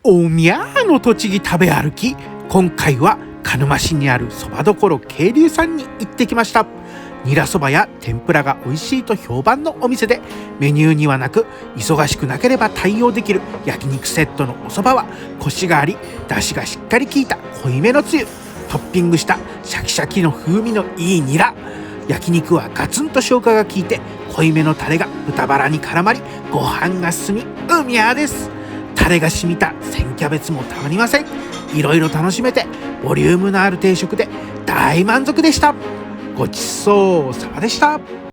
おみゃーの栃木食べ歩き。今回は鹿沼市にあるそばどころ渓流さんに行ってきました。ニラそばや天ぷらが美味しいと評判のお店で、メニューにはなく忙しくなければ対応できる焼肉セットのおそばはコシがあり、出汁がしっかり効いた濃いめのつゆ、トッピングしたシャキシャキの風味のいいニラ、焼肉はガツンと消化が効いて濃いめのタレが豚バラに絡まり、ご飯が進みうみゃーです。タレが染みた千キャベツもたまりません。いろいろ楽しめてボリュームのある定食で大満足でした。ごちそうさまでした。